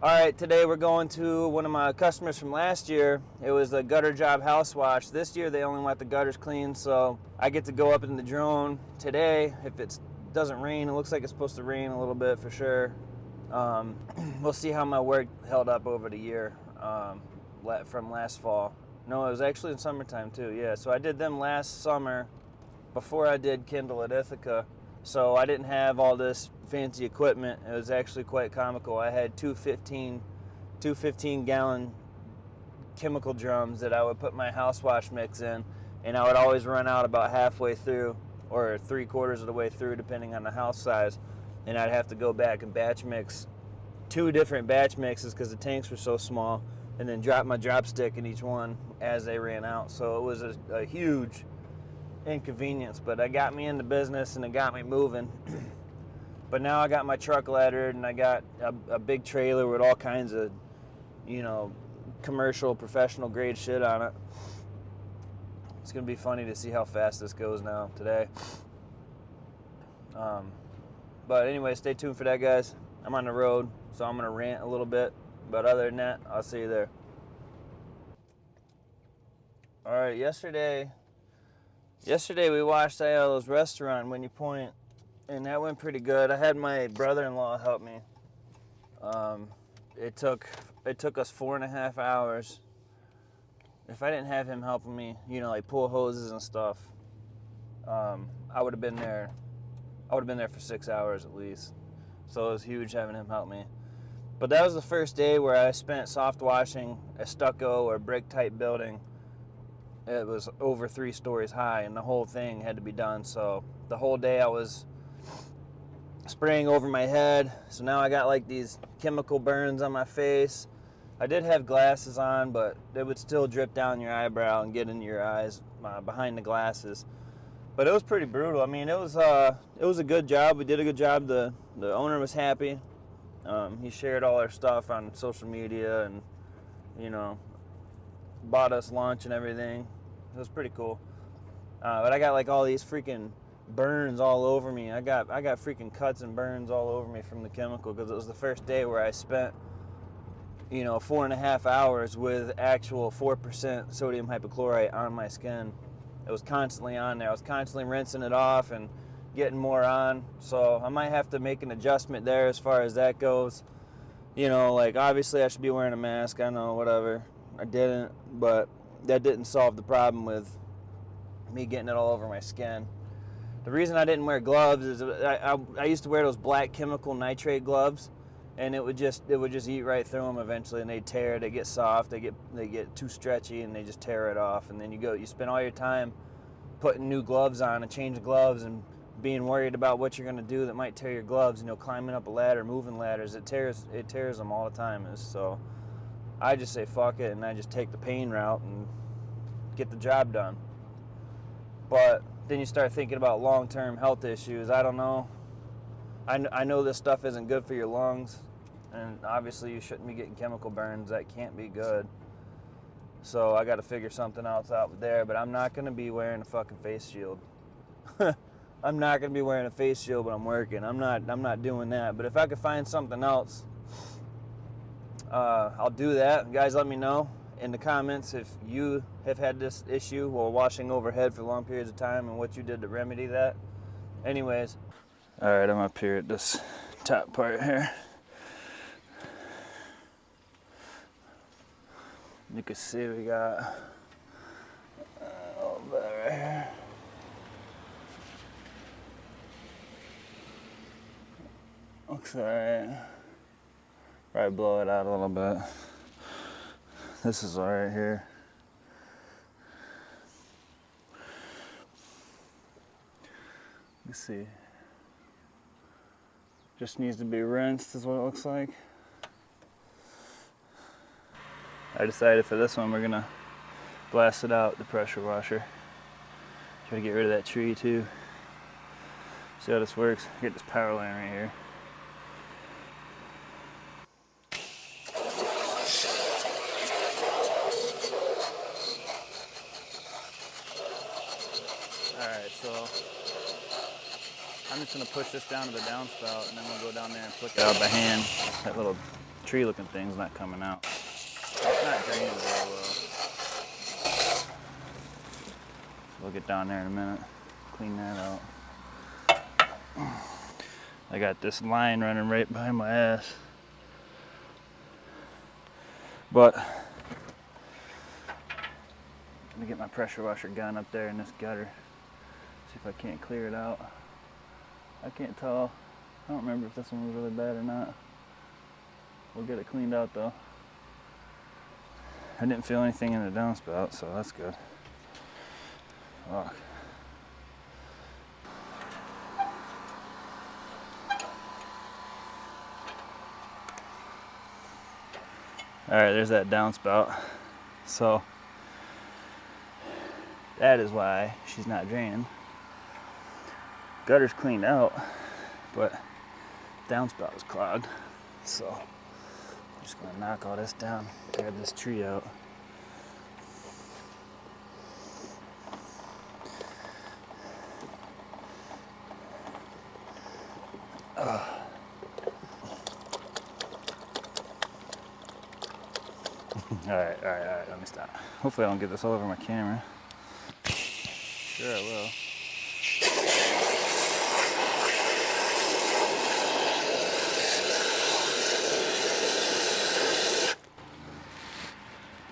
All right, today we're going to one of my customers from last year. It was a gutter job house wash. This year they only want the gutters clean, so I get to go up in the drone today. If it doesn't rain, it looks like it's supposed to rain a little bit for sure. We'll see how my work held up over the year from last fall. No, it was actually in summertime too, yeah. So I did them last summer before I did Kindle at Ithaca. So I didn't have all this fancy equipment. It was actually quite comical. I had two 15-gallon chemical drums that I would put my house wash mix in, and I would always run out about halfway through or 3/4 of the way through, depending on the house size, and I'd have to go back and batch mix 2 different batch mixes because the tanks were so small, and then drop my drop stick in each one as they ran out. So it was a huge inconvenience, but it got me into business and it got me moving. But now I got my truck laddered and I got a big trailer with all kinds of, commercial, professional grade shit on it. It's gonna be funny to see how fast this goes now today. But anyway, stay tuned for that, guys. I'm on the road, so I'm gonna rant a little bit, but other than that, I'll see you there. All right, yesterday we watched Aiello's restaurant, Winnie Point, and that went pretty good. I had my brother-in-law help me. It took us 4.5 hours. If I didn't have him helping me, like pull hoses and stuff, I would have been there. I would have been there for 6 hours at least. So it was huge having him help me. But that was the first day where I spent soft washing a stucco or brick type building. It was over 3 stories high, and the whole thing had to be done. So the whole day I was spraying over my head. So now I got like these chemical burns on my face. I did have glasses on, but it would still drip down your eyebrow and get into your eyes behind the glasses. But it was pretty brutal. I mean, it was a good job. We did a good job. The owner was happy. He shared all our stuff on social media and, bought us lunch and everything. It was pretty cool. But I got like all these freaking burns all over me. I got freaking cuts and burns all over me from the chemical because it was the first day where I spent 4.5 hours with actual 4% sodium hypochlorite on my skin. It was constantly on there. I was constantly rinsing it off and getting more on. So I might have to make an adjustment there as far as that goes. Like obviously I should be wearing a mask. I know, whatever. I didn't, but that didn't solve the problem with me getting it all over my skin. The reason I didn't wear gloves is I used to wear those black chemical nitrate gloves, and it would just eat right through them eventually, and they tear. They get soft. They get too stretchy, and they just tear it off. And then you spend all your time putting new gloves on and changing gloves and being worried about what you're going to do that might tear your gloves. Climbing up a ladder, moving ladders, it tears them all the time. So I just say fuck it, and I just take the pain route and get the job done. But then you start thinking about long-term health issues. I don't know. I know this stuff isn't good for your lungs, and obviously you shouldn't be getting chemical burns. That can't be good. So I got to figure something else out there, but I'm not going to be wearing a fucking face shield. I'm not going to be wearing a face shield when I'm working. I'm not doing that. But if I could find something else, I'll do that. Guys, let me know in the comments if you have had this issue while washing overhead for long periods of time and what you did to remedy that. Anyways, all right, I'm up here at this top part here. You can see we got a little bit right here. Looks alright. Probably blow it out a little bit. This is alright here. Let's see. Just needs to be rinsed is what it looks like. I decided for this one we're gonna blast it out, the pressure washer. Try to get rid of that tree too. See how this works. Get this power line right here. Alright, so I'm just gonna push this down to the downspout and then we'll go down there and flick it out by hand. That little tree looking thing's not coming out. It's not draining very well. We'll get down there in a minute, clean that out. I got this line running right behind my ass. But I'm gonna get my pressure washer gun up there in this gutter. See if I can't clear it out. I can't tell. I don't remember if this one was really bad or not. We'll get it cleaned out though. I didn't feel anything in the downspout, so that's good. Fuck. Alright, there's that downspout. So that is why she's not draining. Gutter's cleaned out, but downspout is clogged. So I'm just gonna knock all this down, grab this tree out. Alright, let me stop. Hopefully I don't get this all over my camera. Sure I will.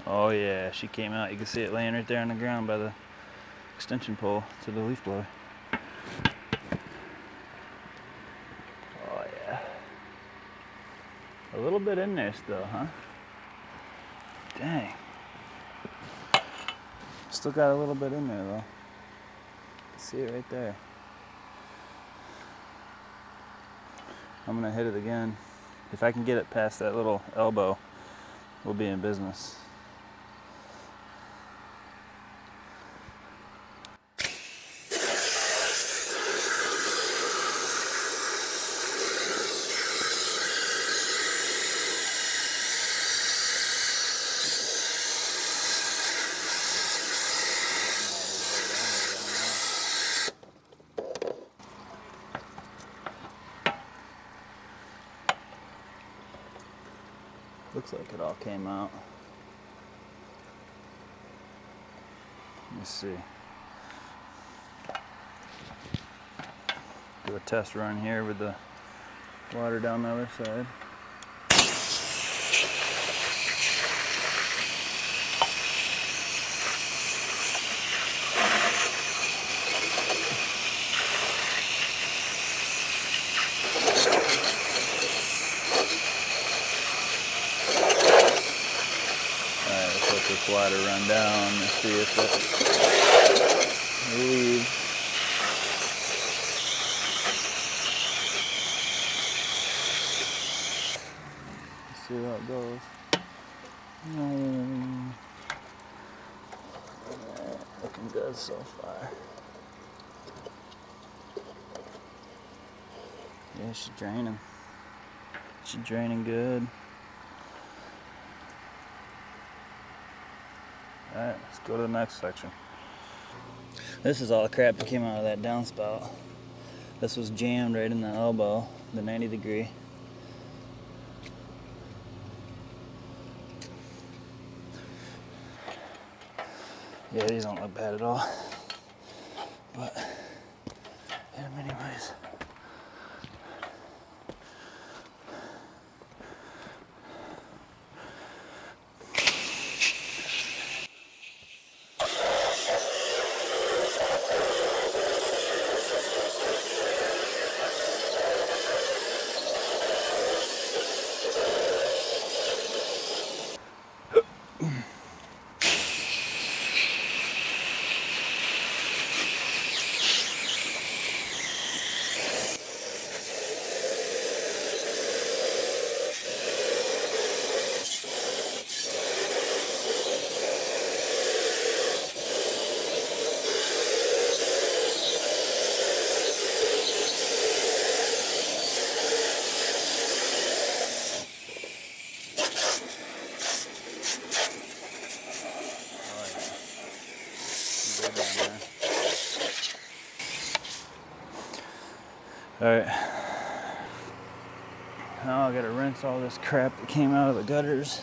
Oh yeah, she came out. You can see it laying right there on the ground by the extension pole to the leaf blower. Oh yeah. A little bit in there still, huh? Dang. Still got a little bit in there though. See it right there. I'm gonna hit it again. If I can get it past that little elbow, we'll be in business. Looks like it all came out. Let me see. Do a test run here with the water down the other side. This water run down and see if it leaves. Let's see how it goes. Looking good so far. Yeah, she's draining. She's draining good. Alright, let's go to the next section. This is all the crap that came out of that downspout. This was jammed right in the elbow, the 90 degree. Yeah, these don't look bad at all. But, hit them anyways. Alright, Now I gotta rinse all this crap that came out of the gutters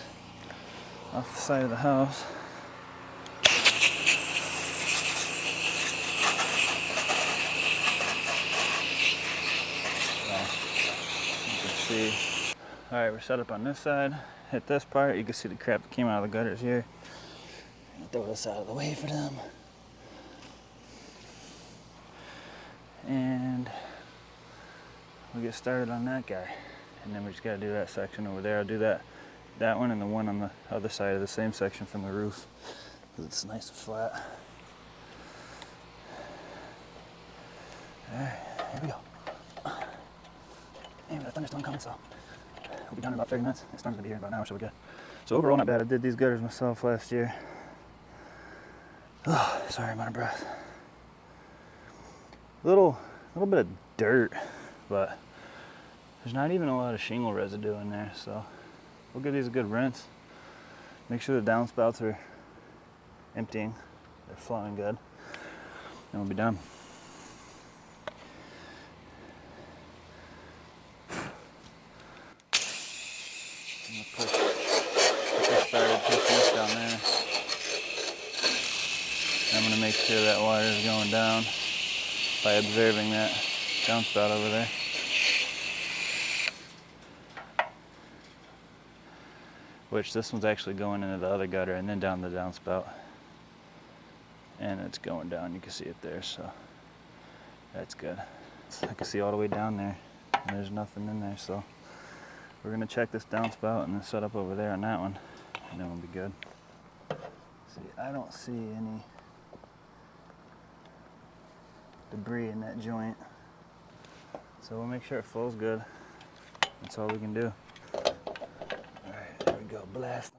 off the side of the house. You can see. All right, we're set up on this side. Hit this part, you can see the crap that came out of the gutters here. Throw this out of the way for them. And we get started on that guy. And then we just gotta do that section over there. I'll do that one and the one on the other side of the same section from the roof, because it's nice and flat. All right, here we go. And we got a thunderstorm coming, so we'll be done in about 30 minutes. The storm's gonna be here in about an hour, so we're good. So overall, not bad. I did these gutters myself last year. Oh, sorry, I'm out of breath. Little bit of dirt, but there's not even a lot of shingle residue in there, so we'll give these a good rinse. Make sure the downspouts are emptying, they're flowing good, and we'll be done. I'm gonna push this started, push this down there. I'm gonna make sure that water is going down by observing that downspout over there. Which this one's actually going into the other gutter and then down the downspout. And it's going down, you can see it there, so that's good. I can see all the way down there, and there's nothing in there, so we're gonna check this downspout and then set up over there on that one, and then we'll be good. See, I don't see any debris in that joint, so we'll make sure it flows good. That's all we can do. All right, there we go, blast.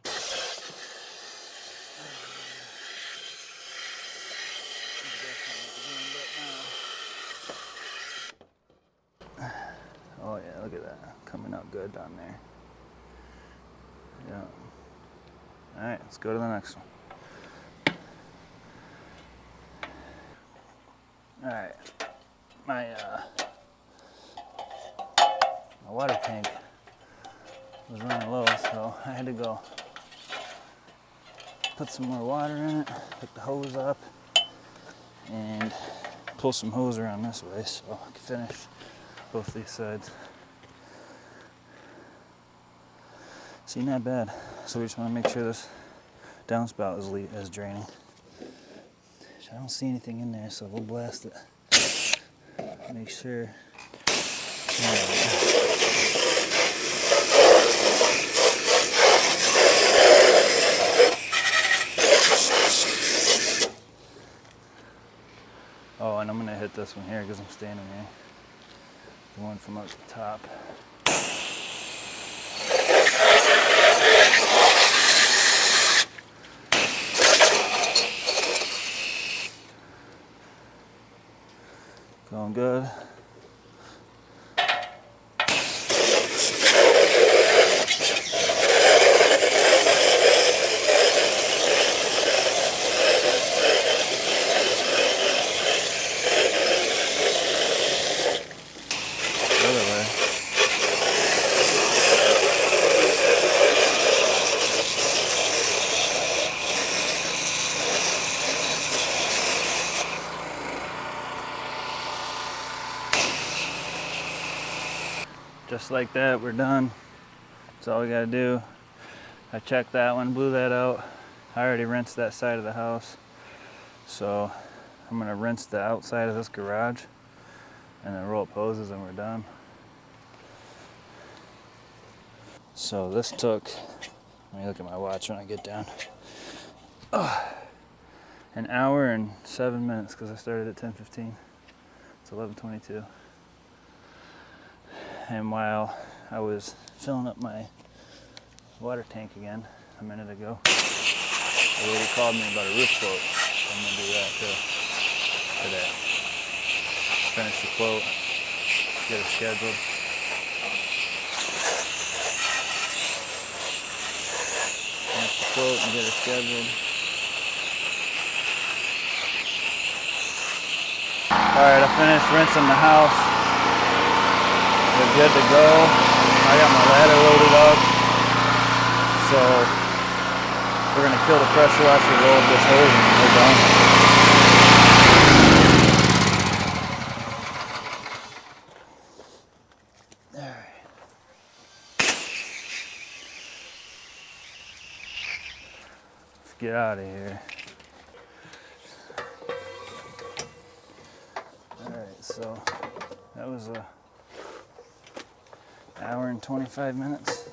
Oh yeah, look at that, coming out good down there. Yeah. All right, let's go to the next one. All right, my water tank was running low, so I had to go put some more water in it, pick the hose up, and pull some hose around this way so I can finish both these sides. See, not bad. So we just want to make sure this downspout is draining. I don't see anything in there, so we'll blast it. Make sure. Oh, and I'm gonna hit this one here because I'm standing here. The one from up the top. Going good. Just like that, we're done. That's all we gotta do. I checked that one, blew that out. I already rinsed that side of the house. So I'm gonna rinse the outside of this garage and then roll up hoses and we're done. So this took, let me look at my watch when I get down. An hour and 7 minutes because I started at 10:15. It's 11:22. And while I was filling up my water tank again a minute ago, a lady called me about a roof quote. I'm gonna do that too today. Finish the quote, get it scheduled. Finish the quote and get it scheduled. All right, I finished rinsing the house. We're good to go. I got my ladder loaded up. So we're gonna kill the pressure washer, roll up this hose, and we're done. Alright. Let's get out of here. Alright, so that was a hour and 25 minutes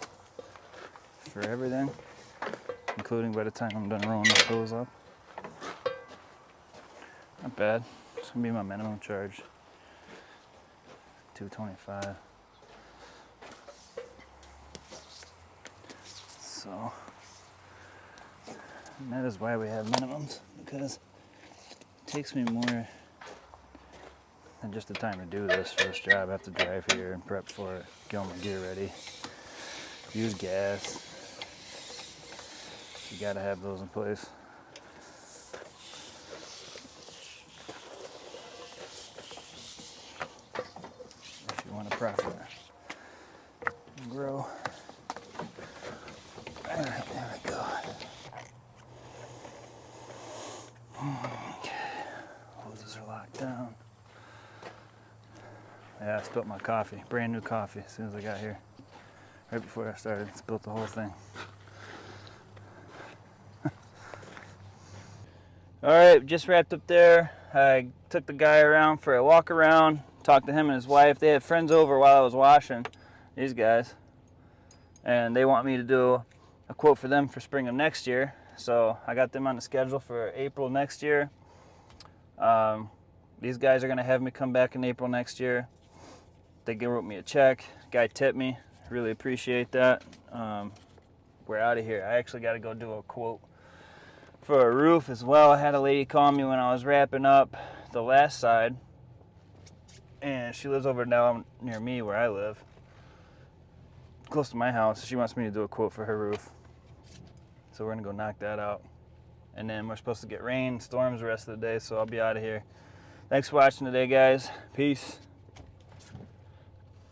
for everything, including by the time I'm done rolling this hose up. Not bad. It's gonna be my minimum charge. $225. So, and that is why we have minimums, because it takes me more than just the time to do this for this job. I have to drive here and prep for it, get all my gear ready, use gas. You gotta have those in place. If you want to profit and grow. Alright, there we go. Okay, hoses are locked down. Yeah, I spilled my coffee, brand new coffee, as soon as I got here. Right before I started, spilled the whole thing. Alright, just wrapped up there. I took the guy around for a walk around, talked to him and his wife. They had friends over while I was washing, these guys. And they want me to do a quote for them for spring of next year. So I got them on the schedule for April next year. These guys are gonna have me come back in April next year. They wrote me a check. Guy tipped me. Really appreciate that. We're out of here. I actually got to go do a quote for a roof as well. I had a lady call me when I was wrapping up the last side, and she lives over down near me where I live, close to my house. She wants me to do a quote for her roof, so we're gonna go knock that out. And then we're supposed to get rain, storms the rest of the day, so I'll be out of here. Thanks for watching today, guys. Peace.